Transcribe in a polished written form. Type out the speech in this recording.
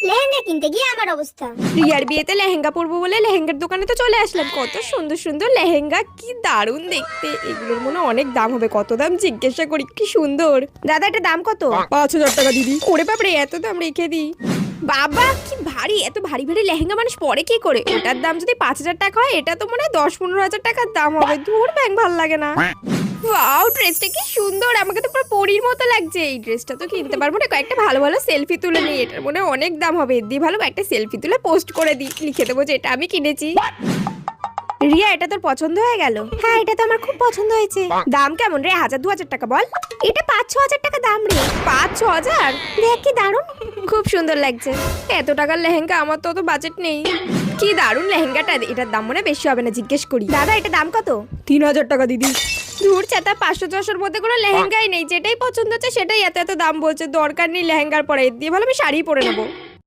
লেহেঙ্গা কিনতে গিয়ে আমার অবস্থা। রিয়ার বিয়েতে লেহেঙ্গা পরবো বলে লেহেঙ্গার দোকানে তো চলে আসলাম। কত সুন্দর সুন্দর লেহেঙ্গা, কি দারুণ দেখতে। এগুলোর মনে অনেক দাম হবে, কত দাম জিজ্ঞাসা করি। কি সুন্দর। দাদা এটা দাম কত? 5,000 টাকা দিদি। ওরে বাপরে, এত দাম রেখে দি। বাবা কি ভারী, এত ভারী ভারী লেহেঙ্গা মানুষ পরে কি করে? ওটার দাম যদি 5,000 টাকা হয়, এটা তো মনে হয় 10-15 হাজার টাকার দাম হবে। ধুর ব্যাং, ভাল লাগে না। ওয়াও, ড্রেসটা কি সুন্দর, আমাকে তো পুরো পরীর মতো লাগছে। এই ড্রেসটা তো কিনতে পারবো না, কয়েকটা ভালো ভালো সেলফি তুলে নিই। এটার মনে হয় অনেক দাম হবে। এর দিয়ে ভালো একটা সেলফি তুলে পোস্ট করে দিই, লিখে দেবো যে এটা আমি কিনেছি। রিয়া এটা তোর পছন্দ হয়ে গেল? হ্যাঁ, এটা তো আমার খুব পছন্দ হয়েছে। দাম কেমন রে? 1,000-2,000 টাকা বল। এটা 5-6 হাজার টাকা দাম রে। 5-6 হাজার? দেখ কি দারুণ, খুব সুন্দর লাগছে। এত টাকার লেহেঙ্গা, আমার তো অত বাজেট নেই। কি দারুণ লেহেঙ্গাটা, এটার দাম মনে বেশি হবে না, জিজ্ঞেস করি। দাদা এটা দাম কত? 3,000 টাকা দিদি। দূর চাতা, 500-600-র মধ্যে কোনো লেহেঙ্গাই নেই। যেটাই পছন্দ হচ্ছে সেটাই এত এত দাম বলছে। দরকার নেই লেহেঙ্গার পরে, এর দিয়ে ভালো আমি শাড়ি পরে নেবো।